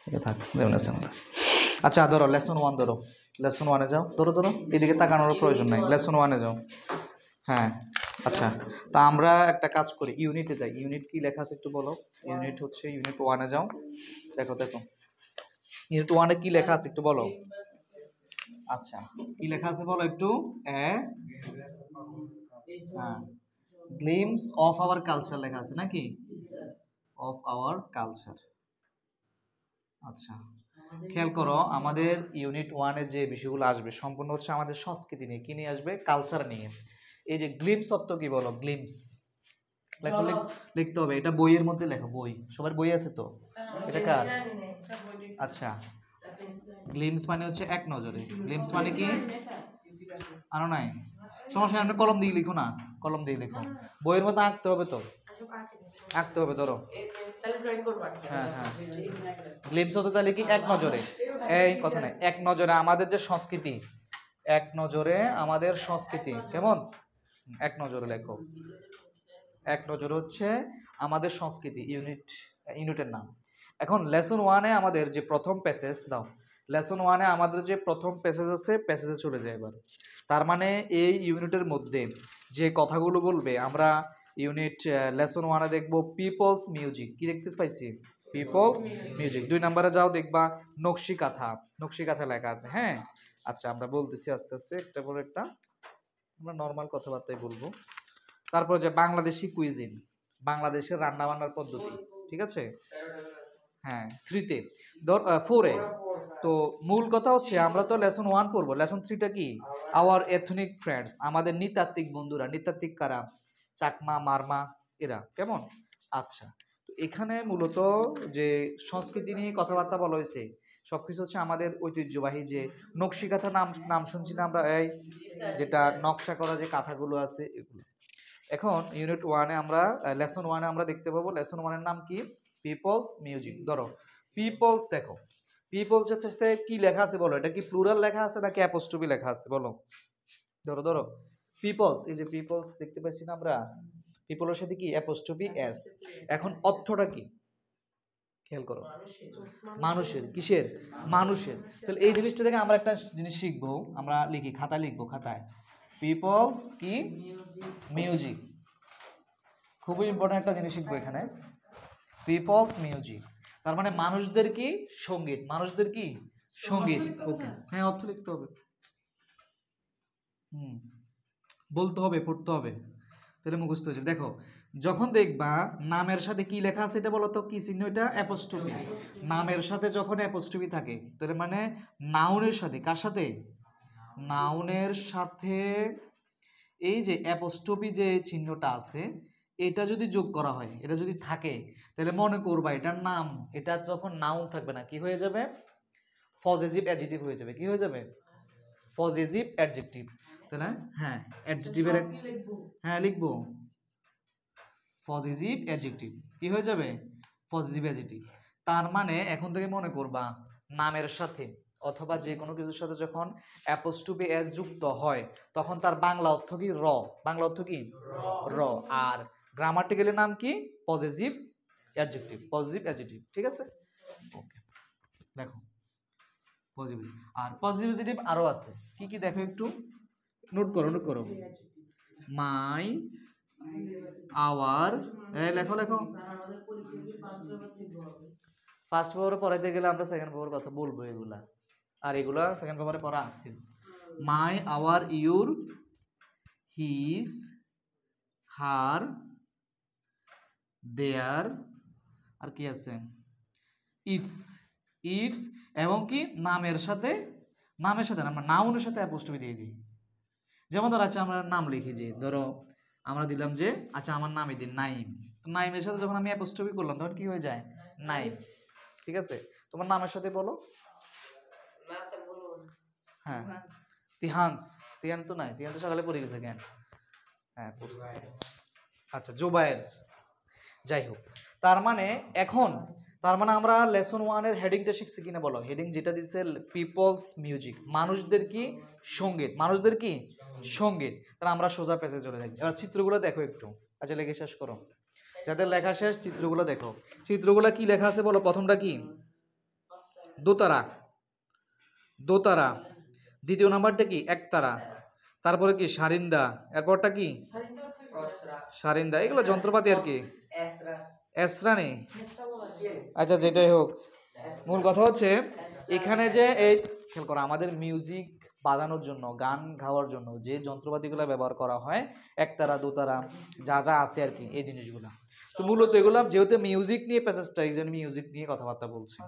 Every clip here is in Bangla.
এটা থাক, যেমন আছে আমাদের। আচ্ছা ধরো লেসন 1 ধরো, লেসন 1-এ যাও, ধরো ধরো, এদিকে তাকানোর প্রয়োজন নাই, লেসন 1-এ যাও। হ্যাঁ, আচ্ছা, তা আমরা একটা কাজ করি, ইউনিটে যাই। ইউনিট কি লেখা আছে একটু বলো। ইউনিট হচ্ছে ইউনিট 1-এ যাও, দেখো দেখো ইউনিট 1-এ কি লেখা আছে একটু বলো। আচ্ছা, কি লেখা আছে বলো একটু। হ্যাঁ, গ্লিমস অফ আওয়ার কালচার লেখা আছে নাকি, অফ আওয়ার কালচার। আচ্ছা, খেয়াল করো, আমাদের ইউনিট 1-এ যে বিষয়গুলো আসবে সম্পূর্ণ হচ্ছে আমাদের সংস্কৃতি নিয়ে। কি নিয়ে আসবে? কালচার নিয়ে। এই যে গ্লিমস অর্থ কি বলো, গ্লিমস লেখো, লিখতে হবে, এটা বইয়ের মধ্যে লেখো, বই, সবার বই আছে তো, এটা কার? আচ্ছা, গ্লিমস মানে হচ্ছে এক নজরে। গ্লিমস মানে কি? আরো নাই, সমস্যা নেই, আপনি কলম দিয়ে লিখো না, কলম দিয়ে লিখো, বইয়ের মধ্যে আঁকতে হবে তো, আঁকতে হবে, ধরো। হ্যাঁ হ্যাঁ, গ্লিমস হতে তাহলে কি এক নজরে, এই কথা নাই, এক নজরে আমাদের যে সংস্কৃতি, এক নজরে আমাদের সংস্কৃতি কেমন, এক নজরে লেখো। এক নজরে হচ্ছে আমাদের সংস্কৃতি, ইউনিটের নাম। এখন লেসন 1-এ আমাদের যে প্রথম প্যাসেজ দাও, লেসন 1-এ আমাদের যে প্রথম প্যাসেজ আছে, প্যাসেজে চলে যায় এবার। তার মানে এই ইউনিটের মধ্যে যে কথাগুলো বলবে, আমরা ইউনিট লেসন 1-এ দেখবো পিপলস মিউজিক, কি দেখতে পাইছি? People's music. 2 নম্বরে যাও, দেখবা নকশি কাঁথা, নকশি কাঁথা লেখা আছে। হ্যাঁ, আচ্ছা, আমরা বলতেছি আস্তে আস্তে একটা পর একটা, আমরা নর্মাল কথাবার্তায় বলবো। তারপর যে বাংলাদেশি কুইজিন, বাংলাদেশের রান্না বান্নার পদ্ধতি, ঠিক আছে। হ্যাঁ, 3-তে, 4-এ তো মূল কথা হচ্ছে আমরা তো লেসন 1 পড়বো, লেসন 3টা কি? আওয়ার এথনিক ফ্রেন্ডস, আমাদের নৃতাত্ত্বিক বন্ধুরা। নৃতাত্ত্বিক কারা? চাকমা, মারমা, এরা কেমন। আচ্ছা, তো এখানে মূলত যে সংস্কৃতি নিয়ে কথাবার্তা বলা হয়েছে, সবকিছু হচ্ছে আমাদের ঐতিহ্যবাহী। যে নকশি কাঁথা নাম নাম শুনছি না আমরা, এই যেটা নকশা করা যে কাঁথাগুলো আছে এগুলো। এখন ইউনিট 1-এ আমরা লেসন 1-এ আমরা দেখতে পাবো, লেসন 1-এর নাম কি? People's music. ধরো পিপলস, দেখো পিপলস হচ্ছে কি লেখা আছে বলো, এটা কি প্লুরাল লেখা আছে নাকি অ্যাপোস্ট্রফি লেখা আছে বলো। ধরো ধরো পিপলস, এই যে পিপলস দেখতে পাচ্ছি না আমরা, পিপলের সাথে কি অ্যাপোস্ট্রফি এস। এখন অর্থটা কি খেয়াল করো, মানুষের, কিসের? মানুষের। তাহলে এই জিনিসটা থেকে আমরা একটা জিনিস শিখবো, আমরা লিখি, খাতায় লিখবো, খাতায়, পিপলস কি মিউজিক। খুবই ইম্পর্টেন্ট একটা জিনিস শিখবো এখানে, পিপলস মিউজিক। তার মানে মানুষদের কি সঙ্গীত, মানুষদের কি সঙ্গীত। ওকে, হ্যাঁ, অর্থ লিখতে হবে, বলতে হবে, পড়তে হবে, তাহলে মুখস্থ হয়েছে। দেখো, যখন দেখবা নামের সাথে কি লেখা আছে, এটা বলো তো কি চিহ্ন, এটা অ্যাপোস্ট্রফি। নামের সাথে যখন অ্যাপোস্ট্রফি থাকে, তাহলে মানে নাউনের সাথে, কার সাথে? নাউনের সাথে এই যে অ্যাপোস্ট্রফি যে চিহ্নটা আছে, এটা যদি যোগ করা হয়, এটা যদি থাকে, তাহলে মনে করবা এটার নাম, এটা যখন নাউন থাকবে না, কি হয়ে যাবে? পজেসিভ অ্যাডজেক্টিভ হয়ে যাবে। কি হয়ে যাবে? Possessive adjective. তাহলে হ্যাঁ, অ্যাডজেক্টিভের, হ্যাঁ লিখবো, পজেসিভ অ্যাডজেক্টিভ কি হয়ে যাবে? Possessive adjective. তার মানে এখন থেকে মনে করবা নামের সাথে অথবা যে কোনো কিছুর সাথে যখন অ্যাপোস্ট্রফি এস যুক্ত হয়, তখন তার বাংলা অর্থ কি? র। বাংলা অর্থ কি? র। আর গ্রামাটিক্যালি নাম কি? পজেসিভ অ্যাডজেক্টিভ, পজেসিভ অ্যাডজেক্টিভ, ঠিক আছে। ওকে, দেখো পজিটিভ, আর পজিটিভ অ্যাডজেক্টিভ আরো আছে কি কি, দেখো একটু নোট করো, নোট করো। মাই, আওয়ার, লেখো লেখো। ফার্স্ট পেপারে পড়াইতে গেলে আমরা সেকেন্ড পেপারের কথা বলবো এগুলা, আর এগুলা সেকেন্ড পেপারে পড়া আসছে। মাই, আওয়ার, ইউর, হিজ, হার, দেয়ার, আর কি আছে? ইটস, ইটস, এবং কি নামের সাথে, নামের সাথে আমরা নাউনের সাথে অ্যাপোস্ট্রফি দিয়ে দিই। যেমন ধরো, আচ্ছা আমরা নাম লিখি, যে ধরো আমরা দিলাম যে, আচ্ছা আমার নামই দিন নাইম, তো নাইমের সাথে যখন আমি অ্যাপোস্ট্রফি করলাম, তখন কি হয়ে যায়? নাইফস, ঠিক আছে। তোমার নামের সাথে বলো। হ্যাঁ, তিহান্স, তিহান তো নাই, তিহান তো সকালে পড়ে গেছে কেন? হ্যাঁ পড়ছে। আচ্ছা, জোবায়েরস, যাই হোক। তার মানে এখন, তার মানে আমরা লেসন 1-এর হেডিংটা শিখছি কিনা বলো। হেডিং যেটা দিচ্ছে পিপলস মিউজিক, মানুষদের কি সঙ্গীত, মানুষদের কি সঙ্গীত। তাহলে আমরা সোজা পেজে চলে যাই। এবার চিত্রগুলো দেখো একটু, আচ্ছা লেখে শেষ করো, যাদের লেখা শেষ চিত্রগুলো দেখো। চিত্রগুলো কি লেখা আছে বলো, প্রথমটা কি? দোতারা, দোতারা। দ্বিতীয় নাম্বারটা কি একতারা, তারপরে কি সারিন্দা, এরপরটা কি সারিন্দা। এগুলো যন্ত্রপাতি আর কি, এসরা নেই। আচ্ছা যেটাই হোক, মূল কথা হচ্ছে এখানে যে এই খেয়াল করো, আমাদের মিউজিক বাজানোর জন্য, গান গাওয়ার জন্য যে যন্ত্রপাতিগুলো ব্যবহার করা হয়, একতারা দোতারা যা যা আছে আর কি, এই জিনিসগুলো। তো মূলত এগুলো যেহেতু মিউজিক নিয়ে প্যাসেজটা, এই জন্য মিউজিক নিয়ে কথাবার্তা বলছি।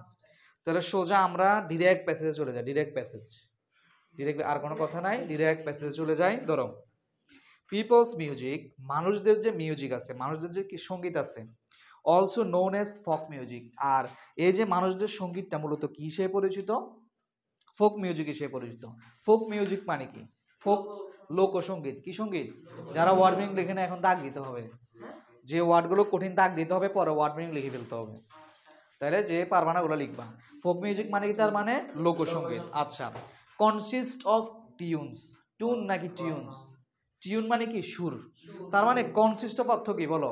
তাহলে সোজা আমরা ডিরেক্ট প্যাসেজে চলে যাই, ডিরেক্ট প্যাসেজ, ডিরেক্ট আর কোনো কথা নাই, ডিরেক্ট প্যাসেজে চলে যাই। ধরো পিপলস মিউজিক, মানুষদের যে মিউজিক আছে, মানুষদের যে কি সঙ্গীত আছে, also known as folk music. আর এই যে মানুষদের সঙ্গীতটা মূলত কি হিসেবে পরিচিত? ফোক মিউজিক হিসেবে পরিচিত। ফোক মিউজিক মানে কি? ফোক লোকসঙ্গীত। কি সঙ্গীত? যারা ওয়ার্ড মিনিং লিখে না, এখন দাগ দিতে হবে, যে ওয়ার্ডগুলো কঠিন দাগ দিতে হবে, পরে ওয়ার্ড মিনিং লিখে ফেলতে হবে, তাহলে যে পারবা না ওগুলো লিখবা। ফোক মিউজিক মানে কি? তার মানে লোকসঙ্গীত। আচ্ছা, কনসিস্ট অফ টিউনস, টুন নাকি টিউনস? টিউন মানে কি? সুর। তার মানে কনসিস্ট অফ অর্থ কি বলো?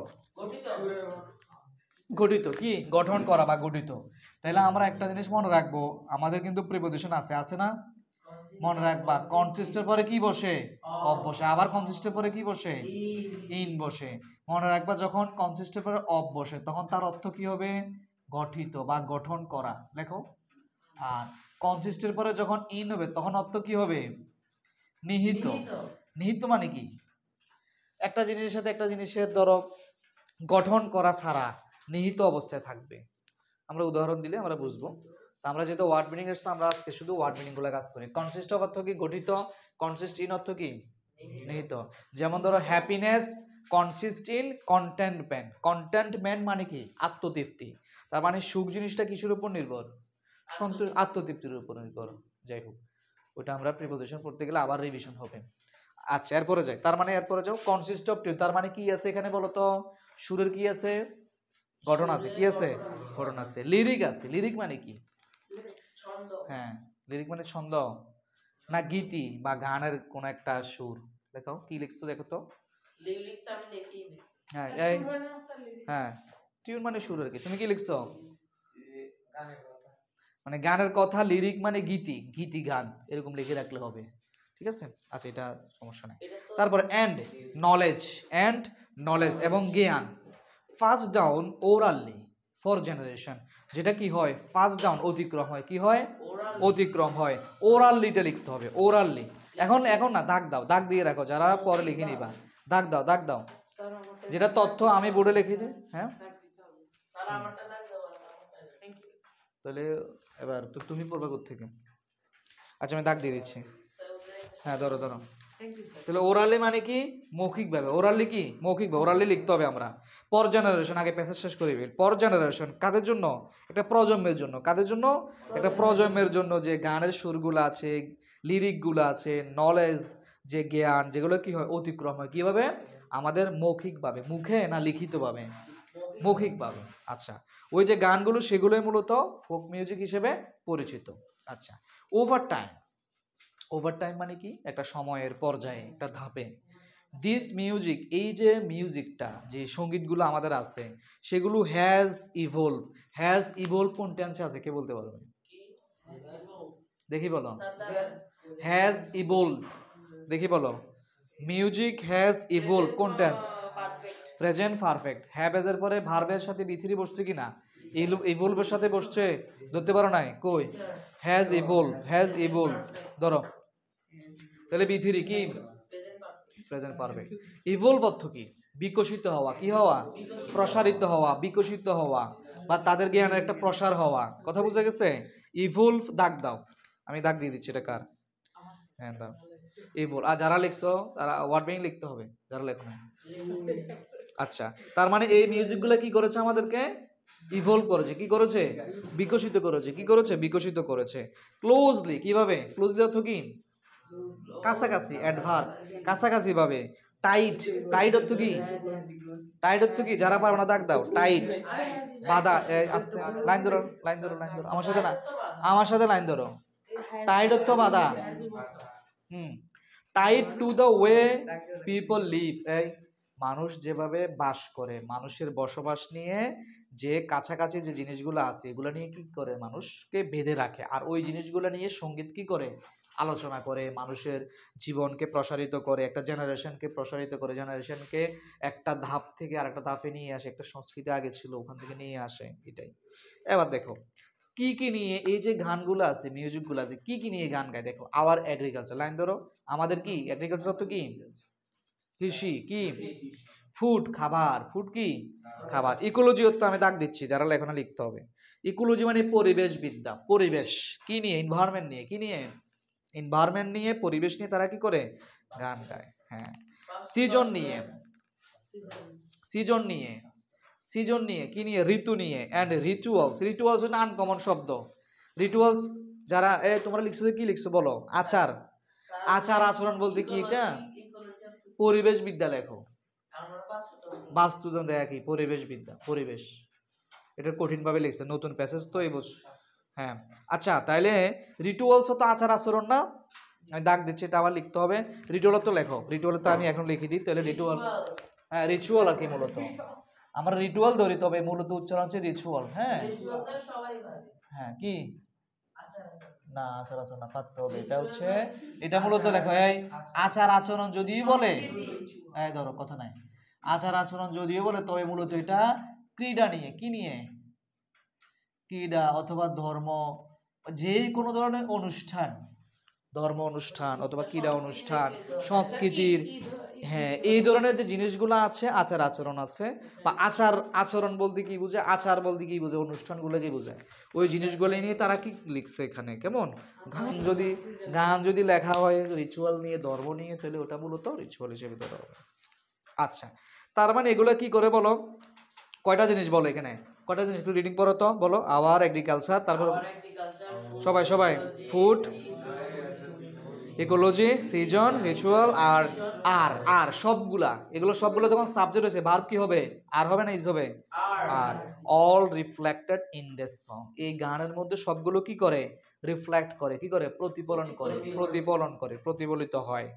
গঠিত। কি? গঠন করা বা গঠিত। তাহলে আমরা একটা জিনিস মনে রাখবো, আমাদের কিন্তু প্রিপোজিশন আছে, আছে না? মনে রাখবা, কনসিস্টের পরে কি বসে? অফ বসে। আবার কনসিস্টের পরে কি বসে? ইন বসে। মনে রাখবা, যখন কনসিস্টের পরে অফ বসে তখন তার অর্থ কি হবে? গঠিত বা গঠন করা। লেখো। আর কনসিস্টের পরে যখন ইন হবে তখন অর্থ কি হবে? নিহিত। নিহিত মানে কি? একটা জিনিসের সাথে একটা জিনিসের ধরো গঠন করা ছাড়া নিহিত অবস্থায় থাকবে। আমরা উদাহরণ দিলে আমরা বুঝবো। আমরা যেহেতু ওয়ার্ড মিনিং এসছে, আমরা আজকে শুধু ওয়ার্ড মিনিং গুলো কাজ করি। কনসিস্ট অফ অর্থ কি? গঠিত। কনসিস্ট ইন অর্থ কি? নিহিত। যেমন ধরো happiness consist in contentment. Contentment মানে কি? আত্মতৃপ্তি। তার মানে সুখ জিনিসটা কিসের উপর নির্ভর? সন্তোষ, আত্মতৃপ্তির উপর নির্ভর। যাই হোক, ওটা আমরা প্রিপোজিশন পড়তে গেলে আবার রিভিশন হবে। আচ্ছা, এরপরে যাই। তার মানে এরপরে যাও, কনসিস্ট অফ টিউন। তার মানে কি আছে এখানে বলো তো? সুরের কি আছে? গঠন আছে। কি আছে? গঠন আছে। লিরিক আছে। লিরিক মানে কি? হ্যাঁ, লিরিক মানে ছন্দ না গীতি বা গানের কোন একটা সুর। দেখো কি লিখছো, দেখো তো। হ্যাঁ এই, হ্যাঁ টিউন মানে সুর আর কি। তুমি কি লিখছো? মানে গানের কথা। লিরিক মানে গীতি, গীতি গান, এরকম লিখে রাখলে হবে। ঠিক আছে? আচ্ছা, এটা সমস্যা নেই। তারপরে এন্ড নলেজ, এন্ড নলেজ এবং জ্ঞান। Fast down orally for generation. যেটা কি হয়? ফাস্ট ডাউন অতিক্রম হয়। কি হয়? অতিক্রম হয়। ওরালিটা লিখতে হবে, ওরালি। এখন এখন না, দাগ দাও, দাগ দিয়ে রাখো, যারা পরে লিখে নিবা। দাগ দাও, দাগ দাও। যেটা তথ্য আমি বোর্ডে লিখে দিই। হ্যাঁ, তাহলে এবার তো তুমি পড়বা কোত্থেকে? আচ্ছা, আমি দাগ দিয়ে দিচ্ছি। হ্যাঁ, ধরো ধরো। তাহলে ওরালি মানে কি? মৌখিকভাবে। ওরালি কি? মৌখিকভাবে। ওরালি লিখতে হবে আমরা। পর জেনারেশন, আগে প্যাসেজ শেষ করি। পর জেনারেশন কাদের জন্য? একটা প্রজন্মের জন্য। কাদের জন্য? একটা প্রজন্মের জন্য। যে গানের সুরগুলো আছে, লিরিকগুলো আছে, নলেজ যে জ্ঞান, যেগুলো কি হয়? অতিক্রম হয়। কিভাবে? আমাদের মৌখিকভাবে। মুখে না লিখিতভাবে? মৌখিকভাবে। আচ্ছা, ওই যে গানগুলো, সেগুলোই মূলত ফোক মিউজিক হিসেবে পরিচিত। আচ্ছা, ওভার টাইম। ওভার টাইম মানে কি? একটা সময়ের পর্যায়ে, একটা ধাপে। দিস মিউজিক, এই যে মিউজিকটা, যে সঙ্গীতগুলো আমাদের আছে, সেগুলো হ্যাজ ইভলভ। হ্যাজ ইভলভ কোন টেন্সে আছে? কে বলতে পারবে? দেখি বলো। হ্যাজ ইভলভ, দেখি বলো। মিউজিক হ্যাজ ইভলভ কোন টেন্স? Present perfect. হ্যাভ এর পরে ভার্বের সাথে বি3 বসছে কিনা? ইভলভের সাথে বসছে। ধরতে পারো নাই? কই? Has evolve, has evolve. ধরো, তাহলে বি3 কি? Present perfect. ইভলভ অর্থ কি? বিকশিত হওয়া। কি হওয়া? প্রসারিত হওয়া, বিকশিত হওয়া, বা তাদের জ্ঞানের একটা প্রসার হওয়া। কথা বুঝে গেছে? ইভলভ, দাগ দাও। আমি দাগ দিয়ে দিচ্ছি। এটা কার? হ্যাঁ, দাও। ইভলভ। আর যারা লিখছো তারা ওয়ার্ড মিনিং লিখতে হবে, যারা লেখো না। আচ্ছা, তার মানে এই মিউজিকগুলো কি করেছে? আমাদেরকে ইভলভ করেছে। কি করেছে? বিকশিত করেছে। কি করেছে? বিকশিত করেছে। ক্লোজলি, কিভাবে? ক্লোজলি অর্থ কি? কাছাকাছি, অ্যাডভার্ব, কাছাকাছি ভাবে। টাইট, টাইট অর্থ কি? টাইট অর্থ কি? যারা পারবে না দাগ দাও। টাইট, বাধা। আস্তে, লাইন ধরো, লাইন ধরো, লাইন ধরো। আমার সাথে না, আমার সাথে লাইন ধরো। টাইট অর্থ বাধা। Tight to the way people leave. এই মানুষ যেভাবে বাস করে, মানুষের বসবাস নিয়ে যে কাছাকাছি যে জিনিসগুলো আছে এগুলো নিয়ে কি করে মানুষকে বেঁধে রাখে, আর ওই জিনিসগুলো নিয়ে সঙ্গীত কি করে আলোচনা করে, মানুষের জীবনকে প্রসারিত করে, একটা জেনারেশনকে প্রসারিত করে, জেনারেশনকে একটা ধাপ থেকে আর একটা ধাপে নিয়ে আসে, একটা সংস্কৃতি আগে ছিল ওখান থেকে নিয়ে আসে, এটাই। এবার দেখো কি কি নিয়ে এই যে গানগুলো আছে, মিউজিকগুলো আছে, কি কি নিয়ে গান গায় দেখো। আওয়ার এগ্রিকালচার, লাইন ধরো, আমাদের কি এগ্রিকালচার তো কি কৃষি, কি ফুড খাবার, ফুড কি খাবার। ইকোলজি তো আমি দাগ দিচ্ছি, যারা লেখনা লিখতে হবে। ইকোলজি মানে পরিবেশ বিদ্যা, পরিবেশ কি নিয়ে, এনভায়রনমেন্ট নিয়ে, কি নিয়ে এনভায়রনমেন্ট নিয়ে, পরিবেশ নিয়ে তারা কি করে গান গায়। হ্যাঁ, সিজন নিয়ে, সিজন নিয়ে, সিজন নিয়ে, কি নিয়ে ঋতু নিয়ে, অ্যান্ড রিচুয়ালস, রিচুয়ালস হচ্ছে আনকমন শব্দ। রিচুয়ালস যারা তোমরা লিখছো কি লিখছো বলো, আচার, আচার আচরণ বলতে কি এটা পরিবেশ বিদ্যা লেখো, বাস্তুতন্ত্র একই পরিবেশ বিদ্যা, পরিবেশ, এটা কঠিন ভাবে লিখছে, নতুন প্যাসেজ তো এই বছর। হ্যাঁ আচ্ছা, তাইলে রিচুয়ালস তো আচার আচরণ না, আমি দাগ দিচ্ছি, এটা আবার লিখতে হবে। রিচুয়াল তো লেখো, রিচুয়াল তো আমি এখন লিখে দিই, তাহলে রিচুয়াল, হ্যাঁ রিচুয়াল আর কি মূলত আমরা রিচুয়াল ধরি, তবে মূলত উচ্চারণ হচ্ছে রিচুয়াল। হ্যাঁ হ্যাঁ কি না, আচার আচরণ না, পারতে হবে, এটা হচ্ছে, এটা মূলত লেখো এই আচার আচরণ যদিও বলে, এই ধরো কথা নাই, আচার আচরণ যদিও বলে তবে মূলত এটা ক্রীড়া নিয়ে, কি নিয়ে ক্রীড়া অথবা ধর্ম, যে কোনো ধরনের অনুষ্ঠান, ধর্ম অনুষ্ঠান অথবা ক্রীড়া অনুষ্ঠান, সংস্কৃতির, হ্যাঁ এই ধরনের যে জিনিসগুলো আছে, আচার আচরণ আছে, বা আচার আচরণ বলতে কি বুঝে, আচার বলতে কি বুঝে, অনুষ্ঠানগুলো কি বোঝায়, ওই জিনিসগুলো নিয়ে তারা কি লিখছে এখানে। কেমন গান যদি লেখা হয় রিচুয়াল নিয়ে, ধর্ম নিয়ে, তাহলে ওটা মূলত রিচুয়াল হিসেবে ধরা হবে। আচ্ছা, তার মানে এগুলো কি করে বলো, কয়টা জিনিস বলো এখানে, কয়টা জিনিস একটু রিডিং পড়ো তো, বলো আওয়ার এগ্রিকালচার, তারপর সবাই সবাই ফুড, ইকোলজি, সিজন, রিচুয়াল, আর আর আর সবগুলা, এগুলো সবগুলো যখন সাবজেক্ট হয়েছে ভার্ব কি হবে, আর হবে না ইজ হবে, আর all reflected in this song, এই গানের মধ্যে সবগুলো কি করে রিফ্লেক্ট করে, কি করে প্রতিফলন করে, প্রতিফলন করে, প্রতিফলিত হয়।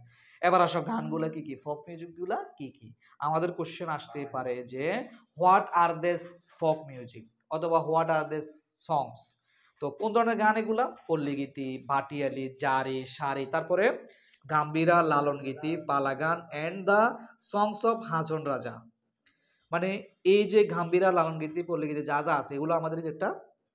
এবার আসো গানগুলা কি কি, ফোক মিউজিক গুলা কি কি। আমাদের কোশ্চেন আসতেই পারে যে what are this folk music, অথবা হোয়াট আর দিস সংস। তো কোন ধরনের গান এগুলা, পল্লী গীতি, ভাটিয়ালি, জারি, সারি, তারপরে গাম্ভীরা, লালন গীতি, পালা গান, এন্ড দ্য সংস অফ হাজন রাজা। মানে এই যে গাম্ভীরা, লালন গীতি, পল্লী গীতি যা যা আছে এগুলো আমাদের একটা,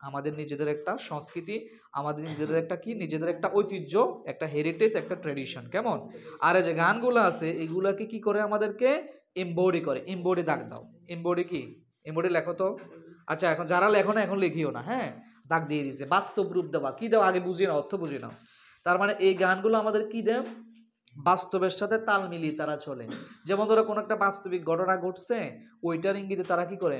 আমাদের নিজেদের একটা সংস্কৃতি, আমাদের নিজেদের একটা কি, নিজেদের একটা ঐতিহ্য, একটা হেরিটেজ, একটা ট্রেডিশন। কেমন, আর এই যে গানগুলো আছে এগুলাকে কি করে আমাদেরকে এমবডি করে, এমবডি দাগ দাও, এমবডি কি, এমবডি লেখো তো। আচ্ছা এখন যারা লেখো না এখন লিখিও না, হ্যাঁ দাগ দিয়ে দিছে, বাস্তব রূপ দেওয়া, কি দেওয়া আগে বুঝিয়ে নাও, অর্থ বুঝিয়ে নাও। তার মানে এই গানগুলো আমাদের কি দেয়, বাস্তবের সাথে তাল মিলিয়ে তারা চলে। যেমন ধরো কোনো একটা বাস্তবিক ঘটনা ঘটছে, ওইটার ইঙ্গিতে তারা কি করে,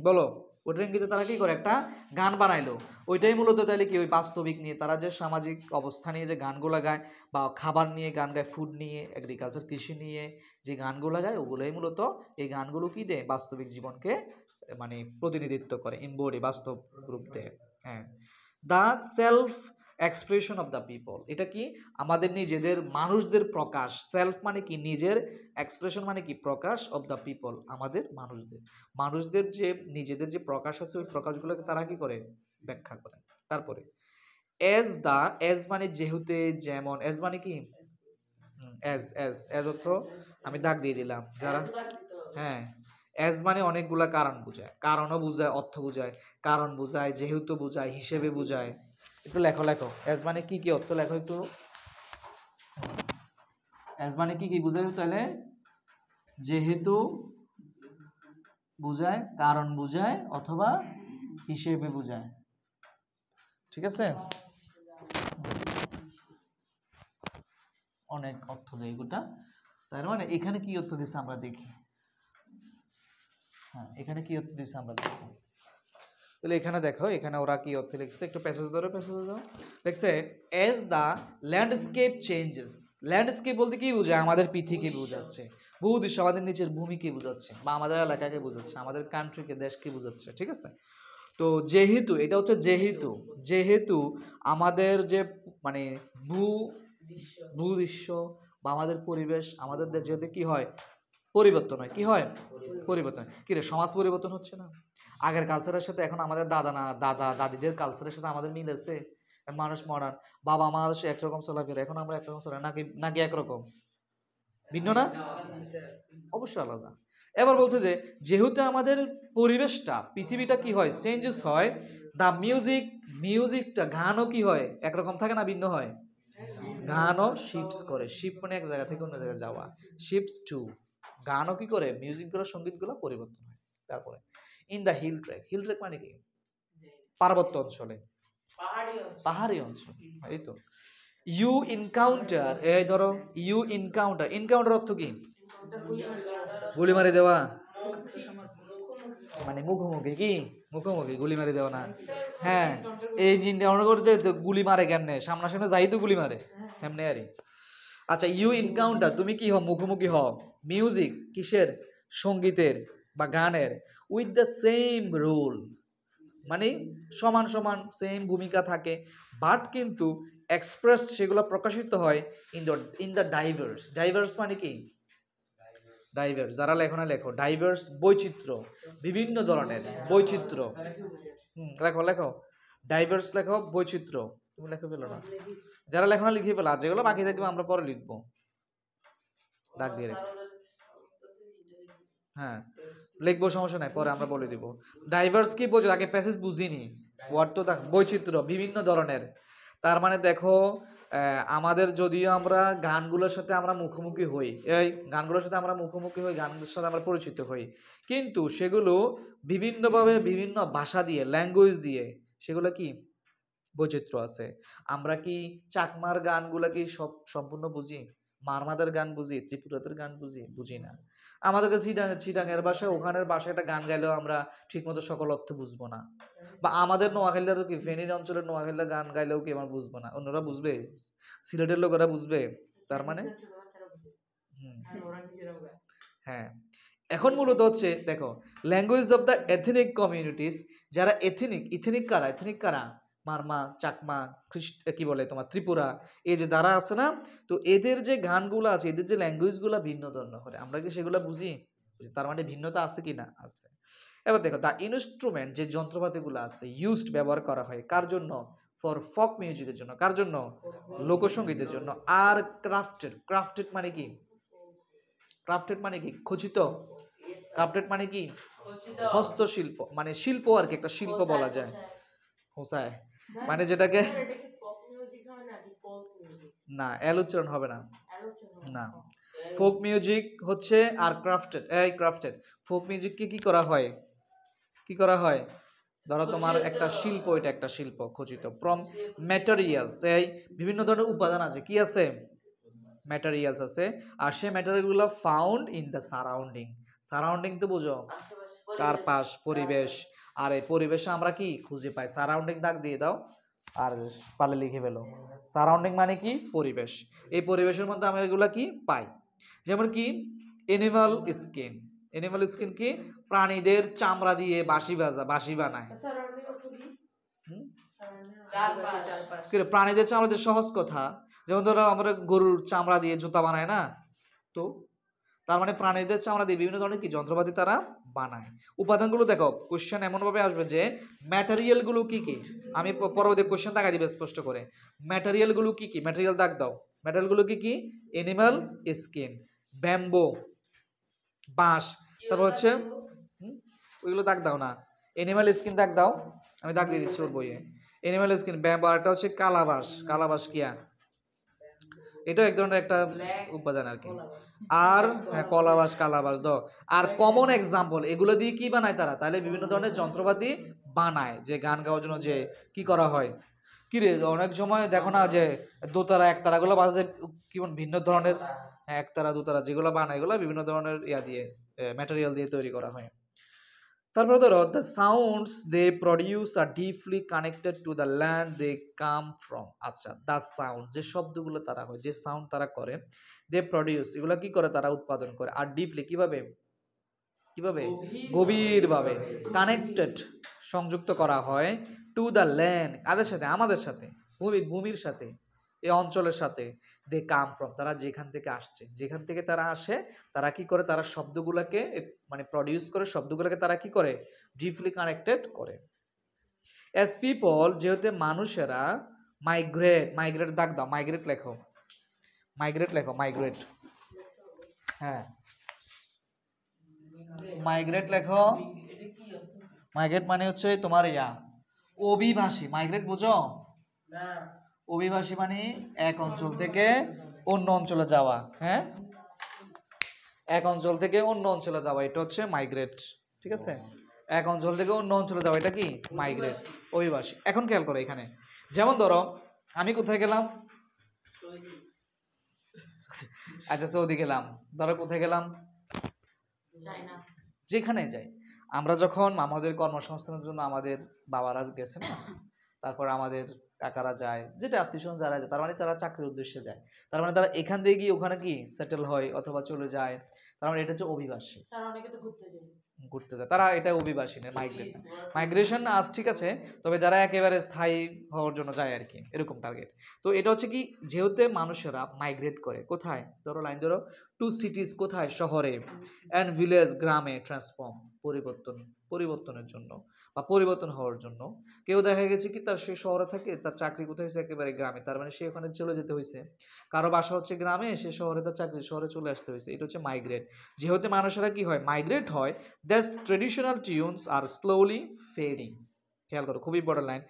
বলো, ওইটার ইঙ্গিতে তারা কি করে একটা গান বানাইলো, ওইটাই মূলত তাহলে কি ওই বাস্তবিক নিয়ে তারা যে সামাজিক অবস্থা নিয়ে যে গানগুলো গায়, বা খাবার নিয়ে গান গায়, ফুড নিয়ে, এগ্রিকালচার কৃষি নিয়ে যে গানগুলো গায়, ওগুলোই মূলত এই গানগুলো কি দেয়, বাস্তবিক জীবনকে মানে প্রতিনিধিত্ব করে, ইনবডি, বাস্তব রূপ দেয়। হ্যাঁ, the self expression of the people, এটা কি আমাদের নিজেদের মানুষদের প্রকাশ, সেলফ মানে কি নিজের, এক্সপ্রেশন মানে কি প্রকাশ, অফ দ্য পিপল আমাদের মানুষদের, মানুষদের যে নিজেদের যে প্রকাশ আছে ওই প্রকাশগুলোকে তারা কি করে ব্যাখ্যা করে। তারপরে এজ দা, এজ মানে যেহেতু, যেমন, এজ মানে কি এজ, এজ এজ অর্থ আমি দাগ দিয়ে দিলাম যারা, হ্যাঁ এজ মানে অনেকগুলা কারণ বোঝায়, কারণও বোঝায়, অর্থ বোঝায়, কারণ বোঝায়, যেহেতু বোঝায়, হিসেবে বোঝায়। একটু লেখো লেখো এজ মানে কি কি অর্থ লেখো একটু, এজ মানে কি কি বোঝায়, তাহলে যেহেতু বোঝায়, কারণ বোঝায়, অথবা হিসেবে বোঝায়। ঠিক আছে, অনেক অর্থ দেয় গোটা। তার মানে এখানে কি অর্থ দিচ্ছে আমরা দেখি, হ্যাঁ এখানে কি অর্থ দিচ্ছে আমরা দেখি। তাহলে এখানে দেখো, এখানে ওরা কি অর্থ লিখছে, একটু প্যাসেজ ধরো, প্যাসেজে যাও। লিখছে as the landscape changes, landscape বলতে কি বোঝায়, আমাদের পৃথিবীকে বোঝাচ্ছে, ভূদৃশ্য আমাদের নিচের ভূমিকে বোঝাচ্ছে, বা আমাদের এলাকাকে বোঝাচ্ছে, আমাদের কান্ট্রিকে, দেশকে বোঝাচ্ছে। ঠিক আছে, তো যেহেতু এটা হচ্ছে, যেহেতু, যেহেতু আমাদের যে মানে ভূদৃশ্য বা আমাদের পরিবেশ, আমাদের দেশ যেহেতু কি হয় পরিবর্তন হয়। কি হয়? পরিবর্তন। কি রে, সমাজ পরিবর্তন হচ্ছে না? আগের কালচারের সাথে এখন আমাদের দাদা দাদিদের কালচারের সাথে আমাদের মিল আছে? মানুষ মডার্ন, বাবা মা একরকম চলাফেরা, এখন আমরা একরকম চলা, নাকি নাকি একরকম? ভিন্ন না? অবশ্যই আলাদা। এবার বলছে যে যেহেতু আমাদের পরিবেশটা, পৃথিবীটা কি হয়, চেঞ্জেস হয়, দা মিউজিকটা, গানও কি হয়, একরকম থাকে না, ভিন্ন হয়। গানও শিফটস করে, শিফট মানে এক জায়গা থেকে অন্য জায়গায় যাওয়া, শিফটস টু। গানও কি করে, মিউজিকগুলো, সঙ্গীতগুলো পরিবর্তন হয়। তারপরে ইন দ্য হিল ট্র্যাক মানে কি? পার্বত্য অঞ্চলে, পাহাড়ি অঞ্চল। এই তো ইউ ইনকাউন্টার, এই ধরো ইউ ইনকাউন্টার অর্থ কি? গুলি মারি দেওয়া, মানে মুখোমুখি, কি মুখোমুখি গুলি মারি দেওয়া না? হ্যাঁ, এই যে ইনকাউন্টার করছে তো গুলি মারে কেমনে, সামনাসামনি যাই তো গুলি মারে, এমনি আরে। আচ্ছা, ইউ ইনকাউন্টার, তুমি কি হও, মুখোমুখি হও, মিউজিক, কিসের? সঙ্গীতের বা গানের, উইথ দ্য সেম রোল, মানে সমান সমান সেম ভূমিকা থাকে, বাট কিন্তু এক্সপ্রেস, সেগুলো প্রকাশিত হয় ইন দ্য ডাইভার্স মানে কি? ডাইভার্স, যারা লেখো না লেখো, ডাইভার্স বৈচিত্র্য, বিভিন্ন ধরনের বৈচিত্র্য। লেখো লেখো, ডাইভার্স লেখো, বৈচিত্র্য। তুমি লেখো ফেলো না, যারা লেখো না লিখে ফেলো, আর যেগুলো বাকি থাকবে আমরা পরে লিখবো, ডাক দিয়ে রাখছি। হ্যাঁ, লিখবো, সমস্যা নাই, পরে আমরা বলে দিব। ডাইভার্স কি বোঝো, আগে প্যাসেজ বুঝিনি, ওয়ার্ড তো দেখ, বৈচিত্র্য, বিভিন্ন ধরনের। তার মানে দেখো, আমাদের যদিও আমরা গানগুলোর সাথে আমরা মুখোমুখি হই, এই গানগুলোর সাথে আমরা মুখোমুখি হই, গানগুলোর সাথে আমরা পরিচিত হই, কিন্তু সেগুলো বিভিন্নভাবে, বিভিন্ন ভাষা দিয়ে, ল্যাঙ্গুয়েজ দিয়ে, সেগুলো কি বৈচিত্র্য আছে। আমরা কি চাকমার গানগুলা কি সব সম্পূর্ণ বুঝি? মারমাদের গান বুঝি? ত্রিপুরাদের গান বুঝি? বুঝি না। আমাদের কাছে চিটাঙের ভাষা, ওখানের ভাষায় একটা গান গাইলেও আমরা ঠিকমতো সকল অর্থ বুঝবো না। বা আমাদের নোয়াখালীর কি, ফেনীর অঞ্চলের নোয়াখালীর গান গাইলেও কি আমরা বুঝবো না, অন্যরা বুঝবে, সিলেটের লোকেরা বুঝবে। তার মানে হ্যাঁ, এখন মূলত হচ্ছে দেখো, language of the ethnic communities, যারা এথনিক কারা, মারমা, চাকমা, কি বলে তোমার ত্রিপুরা, এই যে দ্বারা আছে না, তো এদের যে গানগুলো আছে, এদের যে ল্যাঙ্গুয়েজগুলো ভিন্ন ধরনের করে, আমরা কি সেগুলো বুঝি? তার মানে ভিন্নতা আছে কি না? আছে। এবার দেখো, দ্য ইনস্ট্রুমেন্ট, যে যন্ত্রপাতিগুলো আছে, ইউজড, ব্যবহার করা হয়, কার জন্য? ফর ফক মিউজিকের জন্য। কার জন্য? লোকসঙ্গীতের জন্য। আর ক্রাফটেড মানে কি? ক্রাফটেড মানে কি? খচিত। ক্রাফটেড মানে কি? হস্তশিল্প, মানে শিল্প আর কি, একটা শিল্প বলা যায়। হোসায় মানে যেটাকে, না এল উচ্চারণ হবে না, না। ফোক মিউজিক হচ্ছে, আর ক্রাফটেড ফোক মিউজিককে কি করা হয়, কি করা হয়? ধরো তোমার একটা শিল্প, এটা একটা শিল্প খচিত ফ্রম ম্যাটেরিয়ালস, এই বিভিন্ন ধরনের উপাদান আছে, কি আছে? ম্যাটেরিয়ালস আছে। আর সেই ম্যাটেরিয়ালগুলো ফাউন্ড ইন দ্য সারাউন্ডিং তো বুঝো, চারপাশ, পরিবেশ। আর এই পরিবেশে আমরা কি খুঁজে পাই? সারাউন্ডিং দাগ দিয়ে দাও, আর পারলে লিখে ফেলো। সারাউন্ডিং মানে কি? পরিবেশ। এই পরিবেশের মধ্যে আমরা এগুলা কি পাই? যেমন কি এনিমাল স্কিন কি? প্রাণীদের চামড়া দিয়ে বাঁশি বানায়। প্রাণীদের চামড়া দিয়ে সহজ কথা, যেমন ধরো আমরা গরুর চামড়া দিয়ে জুতা বানায় না, তো তার মানে প্রাণীদের চামড়া দিয়ে বিভিন্ন ধরনের কি যন্ত্রপাতি তারা বানায়। উপাদানগুলো দেখো, কোশ্চেন এমন ভাবে আসবে যে ম্যাটেরিয়াল গুলো কি কি, আমি পরবর্তী কোশ্চেন তাকাই দিবে স্পষ্ট করে। ম্যাটেরিয়াল গুলো কি কি? ম্যাটেরিয়াল দাগ দাও। ম্যাটেরিয়াল গুলো কি কি? এনিমাল স্কিন, ব্যাম্বো, বাঁশ, তারপর হচ্ছে ওইগুলো দাগ দাও না, এনিমাল স্কিন দাগ দাও, আমি দাগ দিয়ে দিচ্ছি ওর বইয়ে। এনিমাল স্কিন, ব্যাম্বো, আর একটা হচ্ছে কালাবাঁশ কিয়া, এটাও এক ধরনের একটা উপাদান আর কি। আর কালাবাস দাও। আর কমন এক্সাম্পল, এগুলো দিয়ে কি বানায় তারা? তাহলে বিভিন্ন ধরনের যন্ত্রপাতি বানায়, যে গান গাওয়ার জন্য যে কি করা হয়। কি রে, অনেক সময় দেখো না যে দোতারা একতারা গুলো বাজে, কেমন ভিন্ন ধরনের, একতারা দোতারা যেগুলো বানায়, এগুলো বিভিন্ন ধরনের দিয়ে, ম্যাটেরিয়াল দিয়ে তৈরি করা হয়। তারপরে ধরো, the sounds they produce are deeply connected to the land they come from. আচ্ছা, দ্য সাউন্ড, যে শব্দগুলো তারা হয়, যে সাউন্ড তারা করে, দে প্রডিউস, এগুলো কি করে? তারা উৎপাদন করে। আর ডিপলি কিভাবে? গভীরভাবে কানেক্টেড, সংযুক্ত করা হয়, টু দ্য ল্যান্ড, কাদের সাথে? আমাদের সাথে, ভূমির সাথে। এই অঞ্চলের সাথে, দে কাম ফ্রম, তারা যেখান থেকে আসছে, যেখান থেকে তারা আসে, তারা কি করে, তারা শব্দগুলোকে মানে প্রডিউস করে, শব্দগুলোকে তারা কি করে, ডিপলি কানেক্টেড করে। অ্যাজ পিপল, যেহেতু মানুষেরা, মাইগ্রেট, মাইগ্রেট দাগ দাও, মাইগ্রেট লেখো, মাইগ্রেট লেখো, মাইগ্রেট, হ্যাঁ মাইগ্রেট লেখো। মাইগ্রেট মানে হচ্ছে তোমার অভিবাসী। মাইগ্রেট বুঝো? অভিবাসী মানে এক অঞ্চল থেকে অন্য অঞ্চলে যাওয়া। হ্যাঁ, এক অঞ্চল থেকে অন্য অঞ্চলে যাওয়া, এটা হচ্ছে মাইগ্রেট। ঠিক আছে, এক অঞ্চল থেকে অন্য অঞ্চলে যাওয়া, এটা কি মাইগ্রেট, অভিবাসী। এখন খেয়াল করো এখানে, যেমন ধরো আমি কোথায় গেলাম, আচ্ছা সৌদি গেলাম, ধরো কোথায় গেলাম, যেখানে যাই আমরা, যখন আমাদের কর্মসংস্থানের জন্য আমাদের বাবারা গেছে না, তারপর আমাদের কাকারা যায়, যেটা আত্মীয় যারা যায়, তার মানে তারা চাকরির উদ্দেশ্যে যায়, তার মানে তারা এখান থেকে গিয়ে ওখানে কি সেটেল হয় অথবা চলে যায়, তার মানে এটা হচ্ছে অভিবাসী। ঘুরতে যায় তারা, এটা অভিবাসী না, মাইগ্রেট। মাইগ্রেশন আজ ঠিক আছে, তবে যারা একেবারে স্থায়ী হওয়ার জন্য যায় আর কি, এরকম টার্গেট। তো এটা হচ্ছে কি, যেহেতু মানুষেরা মাইগ্রেট করে কোথায়, ধরো লাইন ধরো, টু সিটিজ, কোথায়, শহরে, অ্যান্ড ভিলেজ, গ্রামে, ট্রান্সফর্ম, পরিবর্তনের জন্য বা পরিবর্তন হওয়ার জন্য। কেউ দেখা গেছে কি তার সে শহরে থাকে, তার চাকরি কোথায় হয়েছে, একেবারে গ্রামে, তার মানে সে ওখানে চলে যেতে হয়েছে। কারো বাসা হচ্ছে গ্রামে, সে শহরে, তার চাকরি শহরে চলে আসতে হয়েছে, এটা হচ্ছে মাইগ্রেট। যেহেতু মানুষেরা কি হয়, মাইগ্রেট হয়, that's traditional tunes R slowly fading. খেয়াল করো, খুব ইম্পর্টেন্ট লাইন।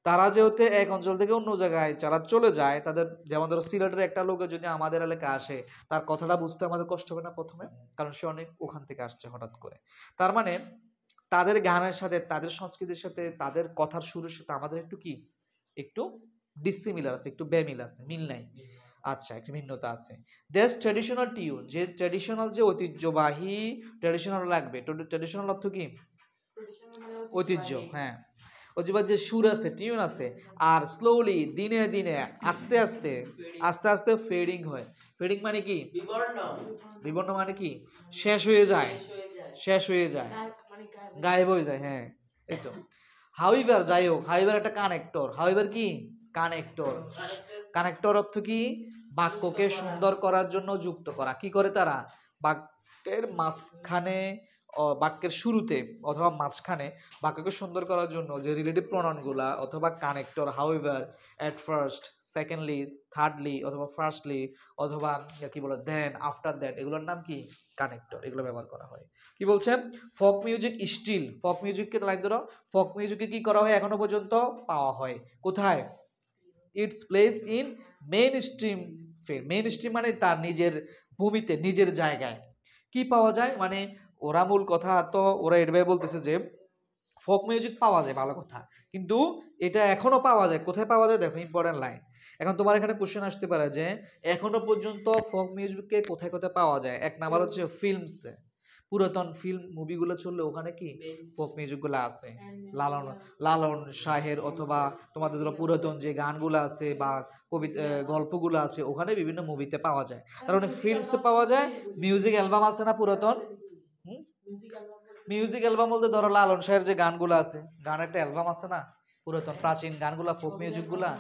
তারা যেহেতু এক অঞ্চল থেকে অন্য জায়গায় যারা চলে যায়, তাদের, যেমন ধরো সিলেটের একটা লোকে যদি আমাদের এলাকায় আসে, তার কথাটা বুঝতে আমাদের কষ্ট হবে না প্রথমে, কারণ সে অনেক ওখান থেকে আসছে হঠাৎ করে। তার মানে তাদের গানের সাথে, তাদের সংস্কৃতির সাথে, তাদের কথার সুরের সাথে আমাদের একটু কি, একটু ডিসিমিলার আছে, একটু বেমিল আছে, মিল নাই। আচ্ছা, একটু ভিন্নতা আছে। দেশ ট্র্যাডিশনাল টিউন, যে ট্র্যাডিশনাল, যে ঐতিহ্যবাহী, ট্র্যাডিশনাল লাগবে। ট্র্যাডিশনাল অর্থ কি, ঐতিহ্য, হ্যাঁ, ঐতিহ্যবাহী যে সুর আছে, টিউন আছে, আর স্লোলি, দিনে দিনে, আস্তে আস্তে, আস্তে আস্তে ফেডিং হয়। ফেডিং মানে কি, বিবর্ণ মানে কি, শেষ হয়ে যায়, শেষ হয়ে যায়, গায়েব হয়ে যায়, হ্যাঁ এই তো। হাউইভার, যাই হোক, হাউইভার একটা কানেক্টর। হাউইভার কি, কানেক্টর। কানেক্টর অর্থ কি, বাক্যকে সুন্দর করার জন্য যুক্ত করা। কি করে তারা, বাক্যের মাঝখানে, বাক্যের শুরুতে অথবা মাঝখানে বাক্যকে সুন্দর করার জন্য যে রিলেটিভ প্রোনাউনগুলা অথবা connector, however, at first, secondly, thirdly অথবা ফার্স্টলি, অথবা কি বলে দেন, আফটার দ্যাট, এগুলোর নাম কি, কানেক্টর। এগুলো ব্যবহার করা হয়। কি বলছেন, ফোক মিউজিক স্টিল, ফোক মিউজিককে লাইক ধরো, ফোক মিউজিকে কি করা হয়, এখনো পর্যন্ত পাওয়া হয় কোথায়, it's place in mainstream film. Mainstream মানে তার নিজের ভূমিতে, নিজের জায়গায় কি পাওয়া যায়, মানে ওরা মূল কথা তো ওরা এভাবে বলতেছে যে ফোক মিউজিক পাওয়া যায়, ভালো কথা, কিন্তু এটা এখনো পাওয়া যায়, কোথায় পাওয়া যায় দেখো, ইম্পর্টেন্ট লাইন। এখন তোমার এখানে কোশ্চেন আসতে পারে যে এখনো পর্যন্ত ফোক মিউজিককে কোথায় কোথায় পাওয়া যায়। এক নাম্বার হচ্ছে ফিল্মসে, পুরাতন ফিল্ম মুভিগুলো চললে ওখানে কি ফোক মিউজিকগুলো আছে। লালন লালন শাহের অথবা তোমাদের ধরো পুরাতন যে গানগুলো আছে বা কবিতা, গল্পগুলো আছে, ওখানে বিভিন্ন মুভিতে পাওয়া যায়। কারণ ফিল্মসে পাওয়া যায়। মিউজিক অ্যালবাম আছে না পুরাতন, মিউজিক অ্যালবাম বলতে ধরো লালন শাহের যে গানগুলো আছে, গানের একটা অ্যালবাম আছে না, পুরাতন প্রাচীন গানগুলা, ফোক মিউজিক গুলা,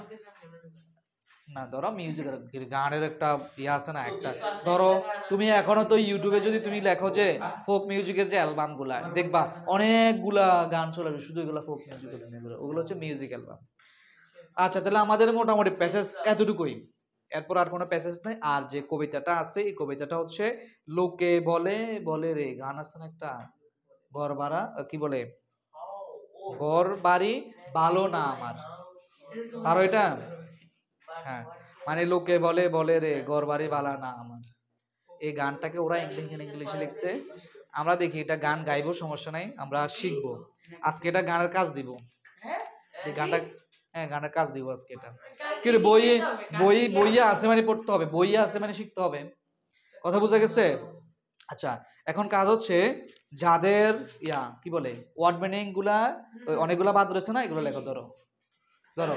না ধরো মিউজিক গানের একটা ইয়ে আছে না একটা, ধরো তুমি এখনো তো ইউটিউবে যদি তুমি লেখো যে ফোক মিউজিকের যে অ্যালবাম গুলা, দেখবা অনেকগুলা গান চলে শুধু এগুলা ফোক মিউজিক, ওগুলো হচ্ছে মিউজিক অ্যালবাম। আচ্ছা, তাহলে আমাদের মোটামুটি প্যাসেজ এতটুকুই, এরপর আর কোনো প্যাসেজ নেই। আর যে কবিতাটা আছে, এই কবিতাটা হচ্ছে লোকে বলে, বলে রে, গান আছে না একটা, ঘর ভাড়া, কি বলে, ঘর বাড়ি ভালো না আমার, আর এটা, হ্যাঁ, মানে লোকে বলে, বলে রে, ঘর বাড়ি ভালো না আমার। এই গানটাকে ওরা ইংলিশে লিখছে। আমরা দেখি এটা গান গাইবো, সমস্যা নাই, আমরা শিখবো আজকে, এটা গানের কাজ দিব, এই গানটা, হ্যাঁ গানের কাজ দিব আজকে। এটা কি রে, বইয়ে আছে মানে পড়তে হবে, বইয়ে আছে মানে শিখতে হবে, কথা বোঝা গেছে? আচ্ছা, এখন কাজ হচ্ছে যাদের কি বলে ওয়ার্ড মিনিং গুলা অনেকগুলা বাদ রয়েছে না, এগুলো লেখো। ধরো ধরো